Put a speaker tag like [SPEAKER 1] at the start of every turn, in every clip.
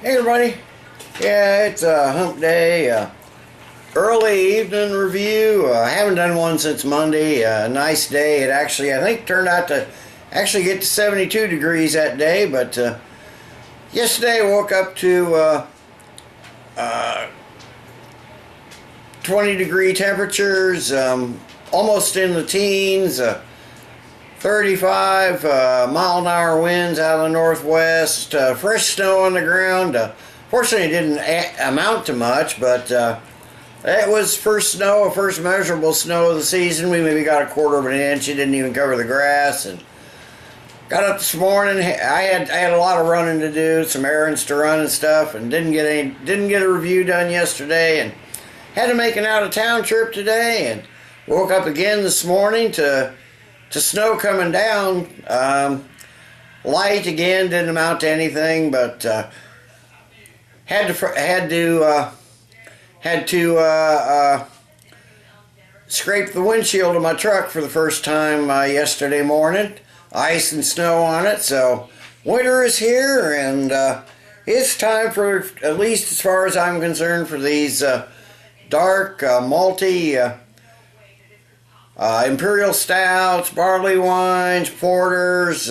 [SPEAKER 1] Hey everybody, yeah, it's hump day, early evening review. I haven't done one since Monday. Nice day. It actually, I think, turned out to actually get to 72 degrees that day, but yesterday I woke up to 20 degree temperatures, almost in the teens, 35 mile an hour winds out of the northwest, fresh snow on the ground. Fortunately, it didn't amount to much, but it was first measurable snow of the season. We maybe got a quarter of an inch. It didn't even cover the grass. And got up this morning. I had a lot of running to do, some errands to run and stuff, and didn't get a review done yesterday, and had to make an out of town trip today. And woke up again this morning to snow coming down. Light again, didn't amount to anything, but had to scrape the windshield of my truck for the first time yesterday morning. Ice and snow on it, so winter is here, and it's time for, at least as far as I'm concerned, for these dark, malty Imperial Stouts, barley wines, porters,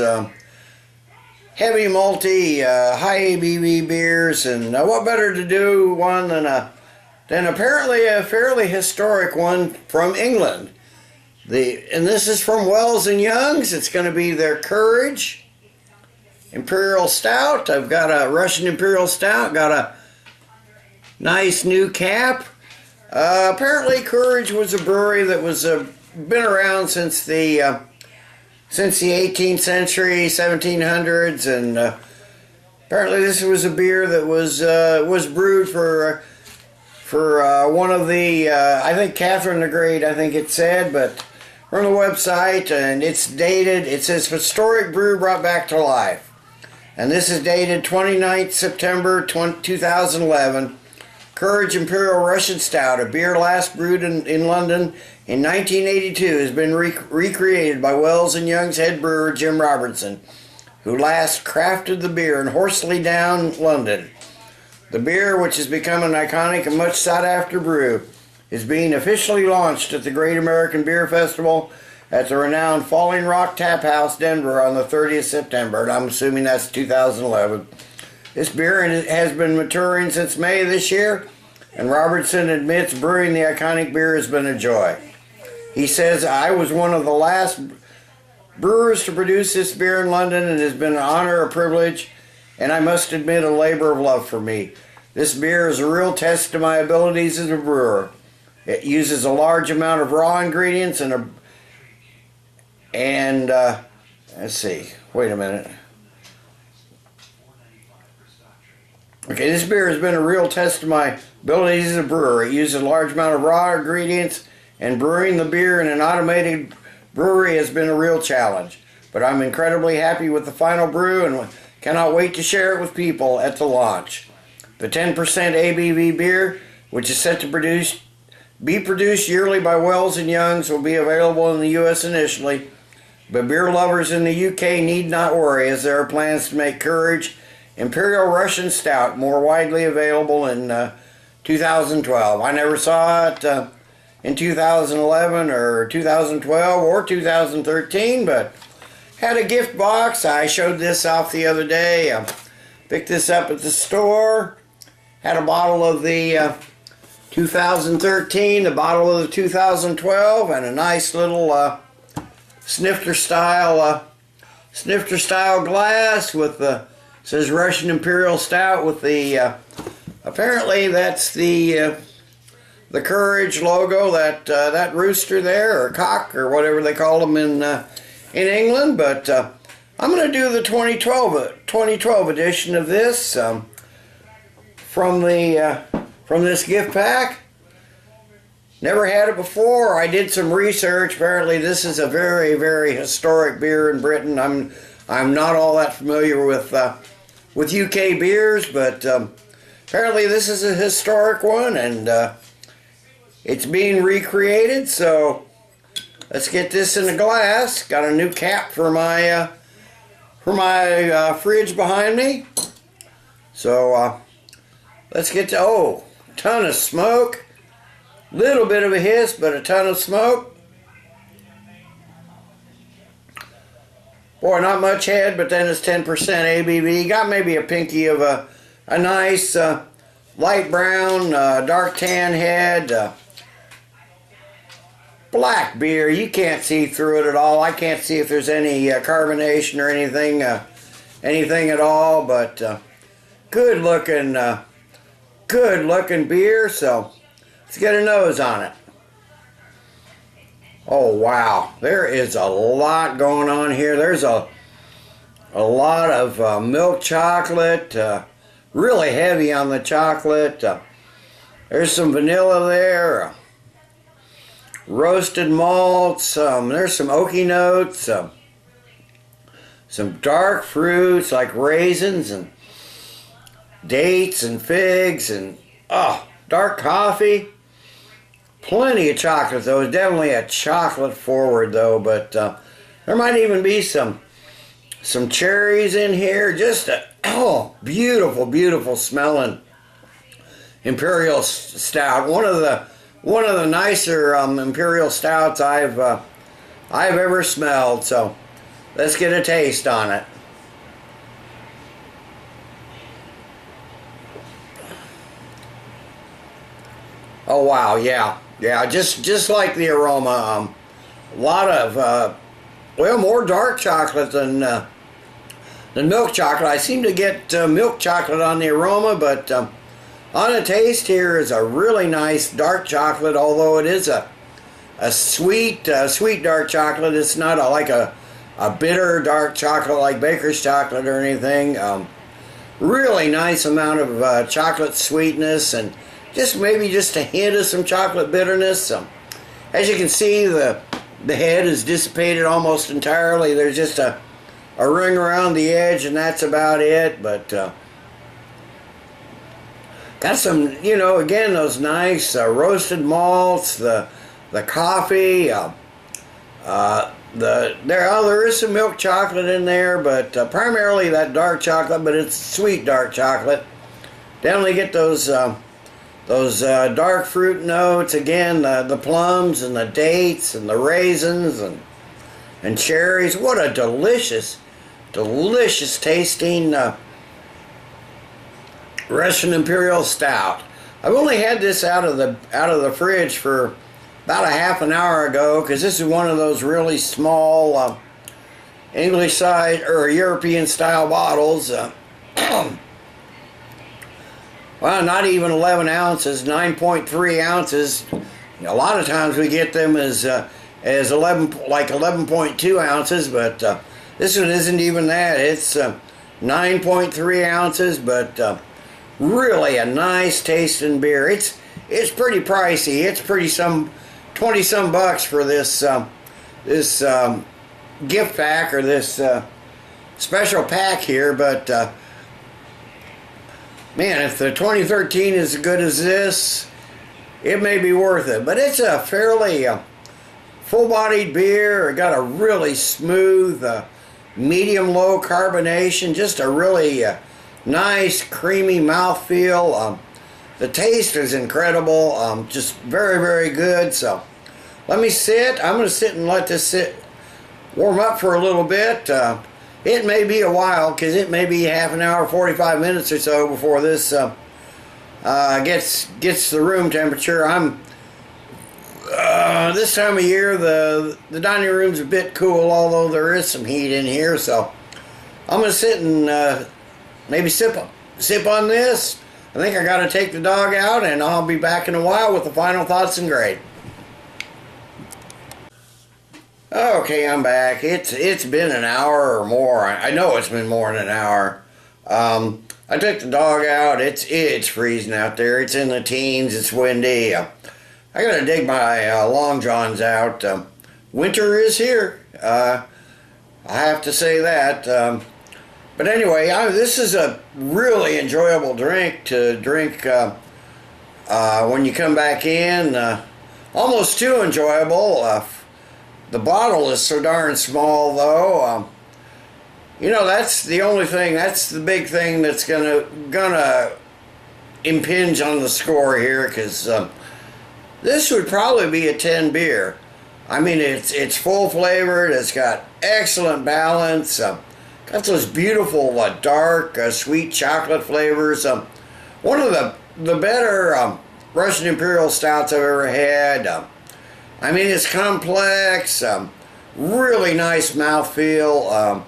[SPEAKER 1] heavy malty, high ABV beers, and what better to do one than apparently a fairly historic one from England. And this is from Wells & Young's. It's going to be their Courage Imperial Stout. I've got a Russian Imperial Stout, got a nice new cap. Apparently Courage was a brewery that was been around since the 18th century, 1700s, and apparently this was a beer that was brewed for one of the I think Catherine the Great, I think it said, but from the website, and it's dated. It says historic brew brought back to life, and this is dated 29th September 2011. Courage Imperial Russian Stout, a beer last brewed in London in 1982, has been recreated by Wells & Young's head brewer Jim Robertson, who last crafted the beer in Horselydown, London. The beer, which has become an iconic and much sought after brew, is being officially launched at the Great American Beer Festival at the renowned Falling Rock Taphouse, Denver, on the 30th of September, and I'm assuming that's 2011. This beer has been maturing since May of this year, and Robertson admits brewing the iconic beer has been a joy. He says, "I was one of the last brewers to produce this beer in London, and it has been an honor, a privilege, and I must admit a labor of love for me. This beer is a real test to my abilities as a brewer. It uses a large amount of raw ingredients let's see, wait a minute. Okay, this beer has been a real test of my abilities as a brewer. It uses a large amount of raw ingredients, and brewing the beer in an automated brewery has been a real challenge. But I'm incredibly happy with the final brew and cannot wait to share it with people at the launch. The 10% ABV beer, which is set to be produced yearly by Wells & Young's, will be available in the U.S. initially, but beer lovers in the UK need not worry, as there are plans to make Courage Imperial Russian Stout more widely available in 2012. I never saw it in 2011 or 2012 or 2013, but had a gift box. I showed this off the other day. I picked this up at the store. Had a bottle of the 2013, a bottle of the 2012, and a nice little snifter style glass with the says Russian Imperial Stout with the apparently that's the Courage logo, that rooster there, or cock, or whatever they call them in England. But I'm going to do the 2012 edition of this from this gift pack. Never had it before. I did some research. Apparently this is a very, very historic beer in Britain. I'm not all that familiar with UK beers, but apparently this is a historic one, and it's being recreated. So let's get this in a glass. Got a new cap for my fridge behind me. So let's get to, oh, ton of smoke. Little bit of a hiss, but a ton of smoke. Boy, not much head, but then it's 10% ABV. Got maybe a pinky of a nice light brown, dark tan head. Black beer. You can't see through it at all. I can't see if there's any carbonation or anything at all. But good looking beer. So let's get a nose on it. Oh wow, there is a lot going on here. There's a lot of milk chocolate, really heavy on the chocolate. There's some vanilla there, roasted malts, there's some oaky notes, some dark fruits like raisins and dates and figs, and dark coffee. Plenty of chocolate though. It's definitely a chocolate forward though, but there might even be some cherries in here. Just a beautiful, beautiful smelling Imperial Stout. One of the nicer Imperial Stouts I've ever smelled. So let's get a taste on it. Oh wow, yeah. Yeah, just like the aroma, a lot of, well, more dark chocolate than milk chocolate. I seem to get milk chocolate on the aroma, but on the taste here is a really nice dark chocolate, although it is a sweet dark chocolate. It's not like a bitter dark chocolate like Baker's chocolate or anything. Really nice amount of chocolate sweetness, and maybe just a hint of some chocolate bitterness. As you can see, the head is dissipated almost entirely. There's just a ring around the edge, and that's about it. But got some, again, those nice roasted malts, the coffee. There is some milk chocolate in there, but primarily that dark chocolate. But it's sweet dark chocolate. Definitely get those dark fruit notes, again, the plums and the dates and the raisins and cherries. What a delicious tasting Russian Imperial Stout. I've only had this out of the fridge for about a half an hour ago, because this is one of those really small English size or European style bottles. Well, not even 11 ounces, 9.3 ounces. A lot of times we get them as 11.2 ounces, but this one isn't even that. It's 9.3 ounces, but really a nice tasting beer. It's pretty pricey. It's pretty 20 some bucks for this gift pack, or this special pack here, but man, if the 2013 is as good as this, it may be worth it. But it's a fairly full-bodied beer. It got a really smooth, medium-low carbonation. Just a really nice, creamy mouthfeel. The taste is incredible. Just very, very good. So let me sit. I'm going to sit and let this warm up for a little bit. It may be a while, because it may be half an hour, 45 minutes or so before this gets the room temperature. This time of year, the dining room's a bit cool, although there is some heat in here. So I'm gonna sit and maybe sip on this. I think I gotta take the dog out, and I'll be back in a while with the final thoughts and grade. Okay, I'm back. It's been an hour or more. I know it's been more than an hour. I took the dog out. It's freezing out there. It's in the teens. It's windy. I gotta dig my long johns out. Winter is here. I have to say that. But anyway, this is a really enjoyable drink to drink when you come back in. Almost too enjoyable. The bottle is so darn small, though. That's the only thing. That's the big thing that's gonna impinge on the score here, because this would probably be a 10 beer. I mean, it's full flavored. It's got excellent balance. Got those beautiful dark sweet chocolate flavors. One of the better Russian Imperial Stouts I've ever had. I mean, it's complex. Really nice mouthfeel.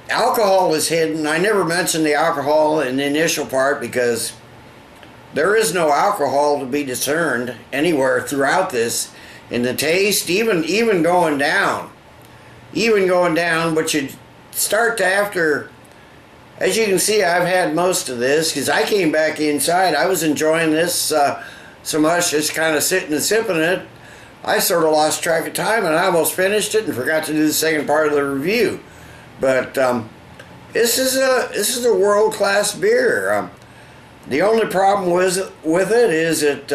[SPEAKER 1] Alcohol is hidden. I never mentioned the alcohol in the initial part because there is no alcohol to be discerned anywhere throughout this. In the taste, even going down, but you start to after, as you can see, I've had most of this because I came back inside. I was enjoying this so much, just kind of sitting and sipping it. I sort of lost track of time and I almost finished it and forgot to do the second part of the review. But this is a world-class beer. The only problem with it is it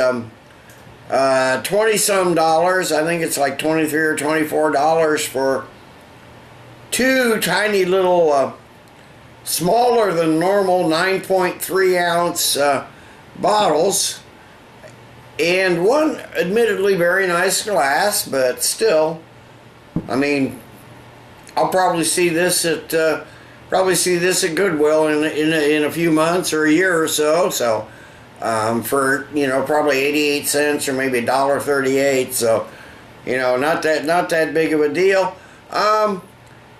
[SPEAKER 1] 20-some dollars. I think it's like $23 or $24 for two tiny little smaller than normal 9.3 ounce bottles, and one admittedly very nice glass, but still, I mean, I'll probably see this at Goodwill in a few months or a year or so. So for probably 88 cents or maybe $1.38. So not that big of a deal.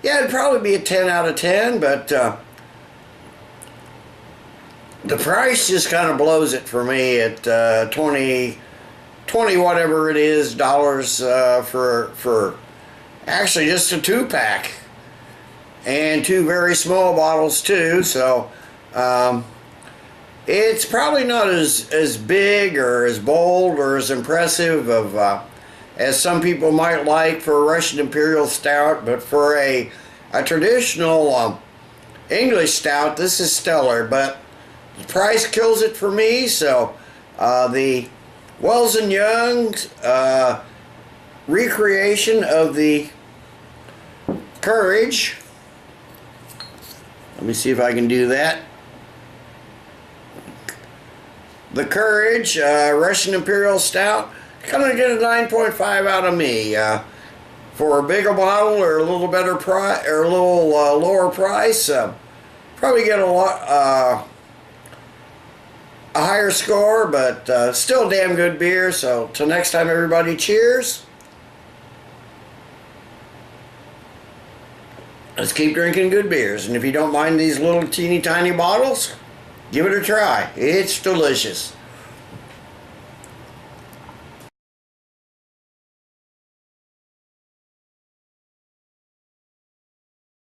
[SPEAKER 1] Yeah, it'd probably be a 10 out of 10, but the price just kind of blows it for me at 20 whatever it is dollars for actually just a 2-pack and two very small bottles too. So it's probably not as big or as bold or as impressive as some people might like for a Russian Imperial Stout, but for a traditional English stout, this is stellar. But the price kills it for me. So the Wells & Young's recreation of the Courage. Let me see if I can do that. The Courage Russian Imperial Stout, gonna get a 9.5 out of me. For a bigger bottle or a little better price or a little lower price, probably get a higher score, but still damn good beer. So till next time, everybody, cheers. Let's keep drinking good beers, and if you don't mind these little teeny tiny bottles, give it a try. It's delicious.